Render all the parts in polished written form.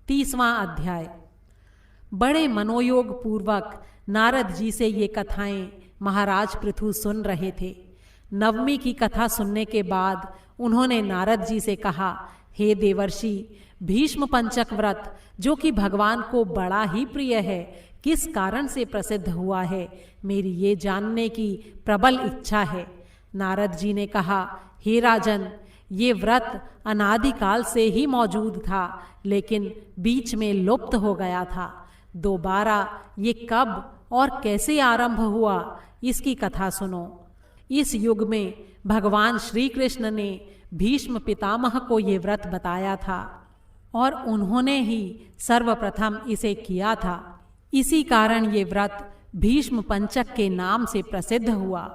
30वां अध्याय। बड़े मनोयोग पूर्वक नारद जी से ये कथाएं महाराज पृथु सुन रहे थे। नवमी की कथा सुनने के बाद उन्होंने नारद जी से कहा, हे देवर्षि, भीष्म पंचक व्रत जो कि भगवान को बड़ा ही प्रिय है, किस कारण से प्रसिद्ध हुआ है, मेरी ये जानने की प्रबल इच्छा है। नारद जी ने कहा, हे राजन, ये व्रत अनादिकाल से ही मौजूद था, लेकिन बीच में लुप्त हो गया था। दोबारा ये कब और कैसे आरंभ हुआ, इसकी कथा सुनो। इस युग में भगवान श्री कृष्ण ने भीष्म पितामह को ये व्रत बताया था और उन्होंने ही सर्वप्रथम इसे किया था। इसी कारण ये व्रत भीष्म पंचक के नाम से प्रसिद्ध हुआ।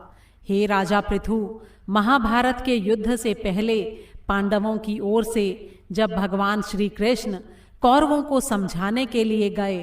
हे राजा पृथु, महाभारत के युद्ध से पहले पांडवों की ओर से जब भगवान श्री कृष्ण कौरवों को समझाने के लिए गए,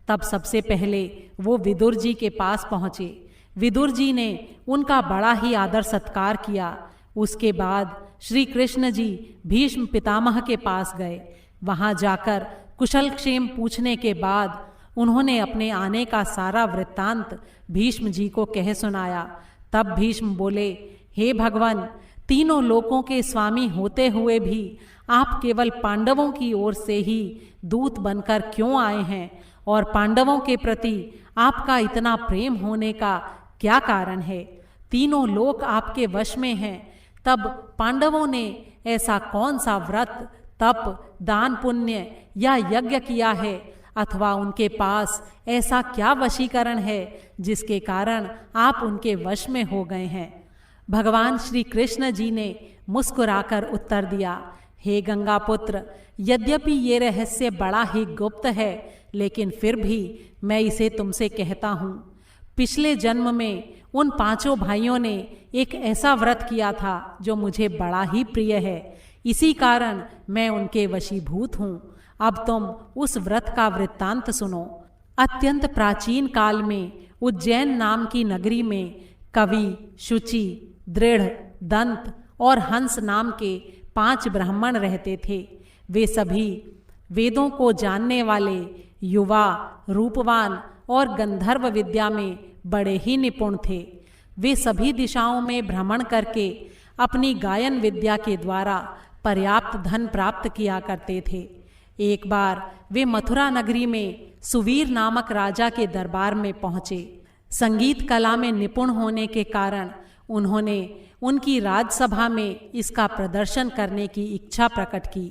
तब सबसे पहले वो विदुर जी के पास पहुँचे। विदुर जी ने उनका बड़ा ही आदर सत्कार किया। उसके बाद श्री कृष्ण जी भीष्म पितामह के पास गए। वहाँ जाकर कुशल क्षेम पूछने के बाद उन्होंने अपने आने का सारा वृत्तांत भीष्म जी को कह सुनाया। तब भीष्म बोले, हे भगवान, तीनों लोकों के स्वामी होते हुए भी आप केवल पांडवों की ओर से ही दूत बनकर क्यों आए हैं, और पांडवों के प्रति आपका इतना प्रेम होने का क्या कारण है? तीनों लोक आपके वश में हैं, तब पांडवों ने ऐसा कौन सा व्रत, तप, दान, पुण्य या यज्ञ किया है, अथवा उनके पास ऐसा क्या वशीकरण है जिसके कारण आप उनके वश में हो गए हैं? भगवान श्री कृष्ण जी ने मुस्कुराकर उत्तर दिया, हे गंगापुत्र, यद्यपि ये रहस्य बड़ा ही गुप्त है, लेकिन फिर भी मैं इसे तुमसे कहता हूँ। पिछले जन्म में उन पांचों भाइयों ने एक ऐसा व्रत किया था जो मुझे बड़ा ही प्रिय है, इसी कारण मैं उनके वशीभूत हूँ। अब तुम उस व्रत का वृत्तांत सुनो। अत्यंत प्राचीन काल में उज्जैन नाम की नगरी में कवि, शुचि, दृढ़, दंत और हंस नाम के 5 ब्राह्मण रहते थे। वे सभी वेदों को जानने वाले, युवा, रूपवान और गंधर्व विद्या में बड़े ही निपुण थे। वे सभी दिशाओं में भ्रमण करके अपनी गायन विद्या के द्वारा पर्याप्त धन प्राप्त किया करते थे। एक बार वे मथुरा नगरी में सुवीर नामक राजा के दरबार में पहुँचे। संगीत कला में निपुण होने के कारण उन्होंने उनकी राजसभा में इसका प्रदर्शन करने की इच्छा प्रकट की।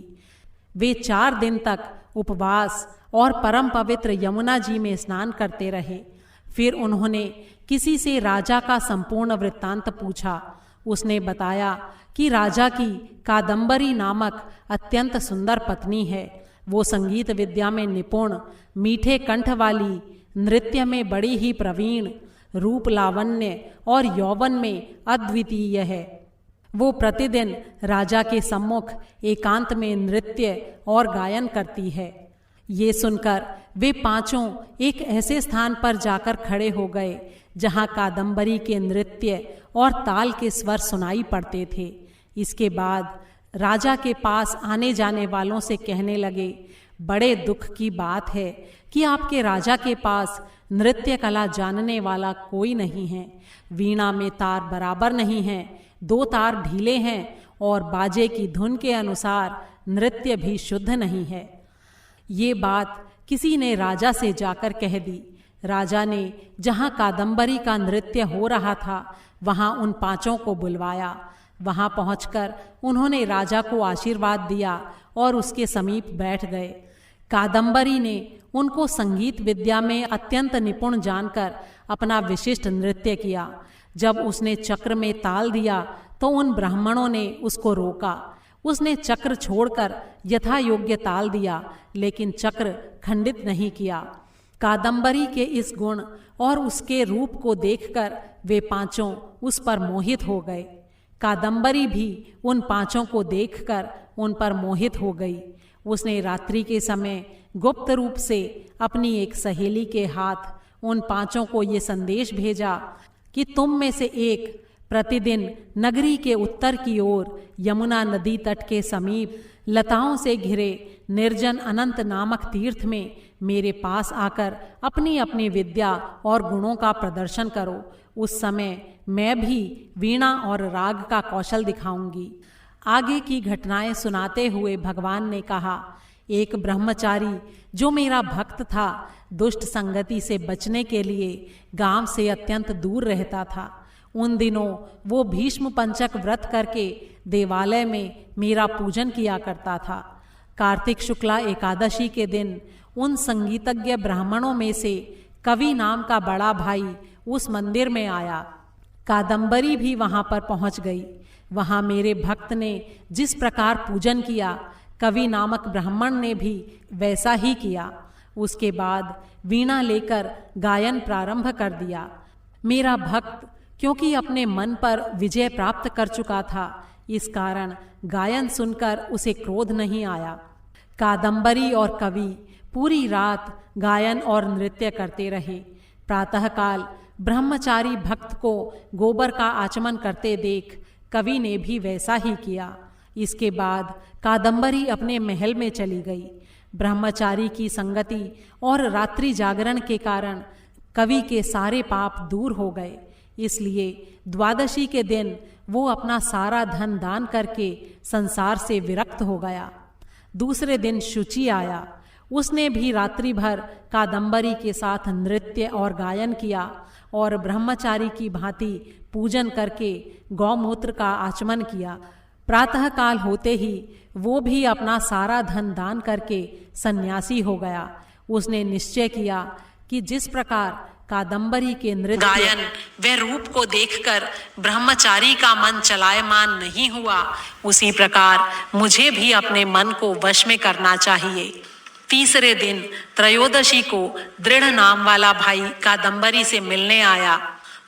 वे 4 दिन तक उपवास और परम पवित्र यमुना जी में स्नान करते रहे। फिर उन्होंने किसी से राजा का संपूर्ण वृत्तांत पूछा। उसने बताया कि राजा की कादंबरी नामक अत्यंत सुंदर पत्नी है। वो संगीत विद्या में निपुण, मीठे कंठ वाली, नृत्य में बड़ी ही प्रवीण, रूप लावण्य और यौवन में अद्वितीय है। वो प्रतिदिन राजा के सम्मुख एकांत में नृत्य और गायन करती है। ये सुनकर वे पांचों एक ऐसे स्थान पर जाकर खड़े हो गए जहाँ कादंबरी के नृत्य और ताल के स्वर सुनाई पड़ते थे। इसके बाद राजा के पास आने जाने वालों से कहने लगे, बड़े दुख की बात है कि आपके राजा के पास नृत्य कला जानने वाला कोई नहीं है। वीणा में तार बराबर नहीं हैं, 2 तार ढीले हैं और बाजे की धुन के अनुसार नृत्य भी शुद्ध नहीं है। ये बात किसी ने राजा से जाकर कह दी। राजा ने जहाँ कादंबरी का नृत्य हो रहा था वहाँ उन 5 को बुलवाया। वहाँ पहुंचकर उन्होंने राजा को आशीर्वाद दिया और उसके समीप बैठ गए। कादंबरी ने उनको संगीत विद्या में अत्यंत निपुण जानकर अपना विशिष्ट नृत्य किया। जब उसने चक्र में ताल दिया तो उन ब्राह्मणों ने उसको रोका। उसने चक्र छोड़कर यथा योग्य ताल दिया, लेकिन चक्र खंडित नहीं किया। कादंबरी के इस गुण और उसके रूप को देखकर वे 5 उस पर मोहित हो गए। कादंबरी भी उन 5 को देखकर उन पर मोहित हो गई। उसने रात्रि के समय गुप्त रूप से अपनी एक सहेली के हाथ उन 5 को ये संदेश भेजा कि तुम में से एक प्रतिदिन नगरी के उत्तर की ओर यमुना नदी तट के समीप लताओं से घिरे निर्जन अनंत नामक तीर्थ में मेरे पास आकर अपनी अपनी विद्या और गुणों का प्रदर्शन करो। उस समय मैं भी वीणा और राग का कौशल दिखाऊंगी। आगे की घटनाएं सुनाते हुए भगवान ने कहा, एक ब्रह्मचारी जो मेरा भक्त था, दुष्ट संगति से बचने के लिए गांव से अत्यंत दूर रहता था। उन दिनों वो भीष्म पंचक व्रत करके देवालय में मेरा पूजन किया करता था। कार्तिक शुक्ला एकादशी के दिन उन संगीतज्ञ ब्राह्मणों में से कवि नाम का बड़ा भाई उस मंदिर में आया। कादंबरी भी वहां पर पहुंच गई। वहां मेरे भक्त ने जिस प्रकार पूजन किया, कवि नामक ब्राह्मण ने भी वैसा ही किया। उसके बाद वीणा लेकर गायन प्रारंभ कर दिया। मेरा भक्त क्योंकि अपने मन पर विजय प्राप्त कर चुका था, इस कारण गायन सुनकर उसे क्रोध नहीं आया। कादंबरी और कवि पूरी रात गायन और नृत्य करते रहे। प्रातःकाल ब्रह्मचारी भक्त को गोबर का आचमन करते देख कवि ने भी वैसा ही किया। इसके बाद कादंबरी अपने महल में चली गई। ब्रह्मचारी की संगति और रात्रि जागरण के कारण कवि के सारे पाप दूर हो गए। इसलिए द्वादशी के दिन वो अपना सारा धन दान करके संसार से विरक्त हो गया। दूसरे दिन शुचि आया। उसने भी रात्रि भर कादंबरी के साथ नृत्य और गायन किया और ब्रह्मचारी की भांति पूजन करके गौमूत्र का आचमन किया। प्रातःकाल होते ही वो भी अपना सारा धन दान करके सन्यासी हो गया। उसने निश्चय किया कि जिस प्रकार कादंबरी के नृत्य गायन व रूप को देखकर ब्रह्मचारी का मन चलायमान नहीं हुआ, उसी प्रकार मुझे भी अपने मन को वश में करना चाहिए। तीसरे दिन त्रयोदशी को दृढ़ नाम वाला भाई कादंबरी से मिलने आया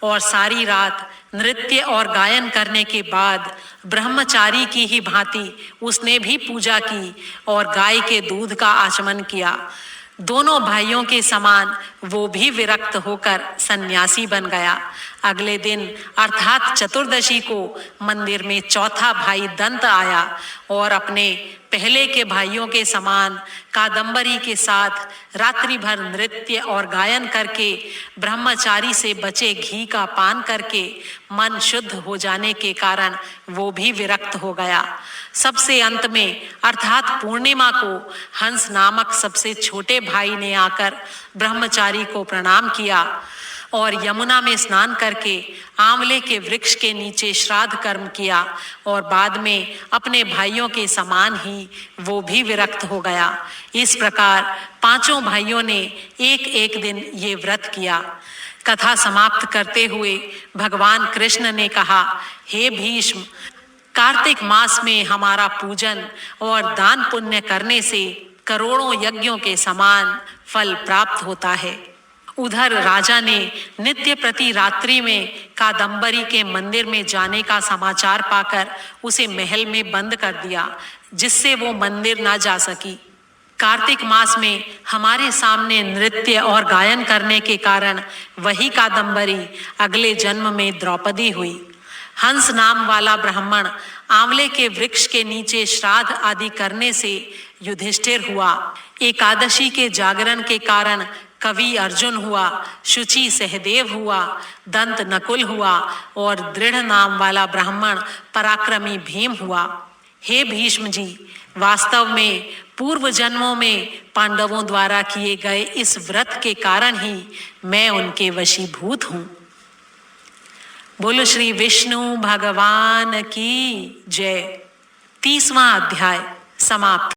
और सारी रात नृत्य और गायन करने के बाद ब्रह्मचारी की ही भांति उसने भी पूजा की और गाय के दूध का आचमन किया। दोनों भाइयों के समान वो भी विरक्त होकर सन्यासी बन गया। अगले दिन अर्थात चतुर्दशी को मंदिर में चौथा भाई दंत आया और अपने पहले के भाइयों के समान कादंबरी के साथ रात्रि भर नृत्य और गायन करके ब्रह्मचारी से बचे घी का पान करके मन शुद्ध हो जाने के कारण वो भी विरक्त हो गया। सबसे अंत में अर्थात पूर्णिमा को हंस नामक सबसे छोटे भाई ने आकर ब्रह्मचारी को प्रणाम किया और यमुना में स्नान करके आंवले के वृक्ष के नीचे श्राद्ध कर्म किया और बाद में अपने भाइयों के समान ही वो भी विरक्त हो गया। इस प्रकार पांचों भाइयों ने एक एक दिन ये व्रत किया। कथा समाप्त करते हुए भगवान कृष्ण ने कहा, हे भीष्म, कार्तिक मास में हमारा पूजन और दान पुण्य करने से करोड़ों यज्ञों के समान फल प्राप्त होता है। उधर राजा ने नित्य प्रति रात्रि में कादंबरी के मंदिर में जाने का समाचार पाकर उसे महल में बंद कर दिया, जिससे वो मंदिर ना जा सकी। कार्तिक मास में हमारे सामने नृत्य और गायन करने के कारण वही कादंबरी अगले जन्म में द्रौपदी हुई। हंस नाम वाला ब्राह्मण आंवले के वृक्ष के नीचे श्राद्ध आदि करने से युधिष्ठिर हुआ। एकादशी के जागरण के कारण कवि अर्जुन हुआ, शुचि सहदेव हुआ, दंत नकुल हुआ और दृढ़ नाम वाला ब्राह्मण पराक्रमी भीम हुआ। हे भीष्म जी, वास्तव में पूर्व जन्मों में पांडवों द्वारा किए गए इस व्रत के कारण ही मैं उनके वशीभूत हूँ। बोलो श्री विष्णु भगवान की जय। 30वां अध्याय समाप्त।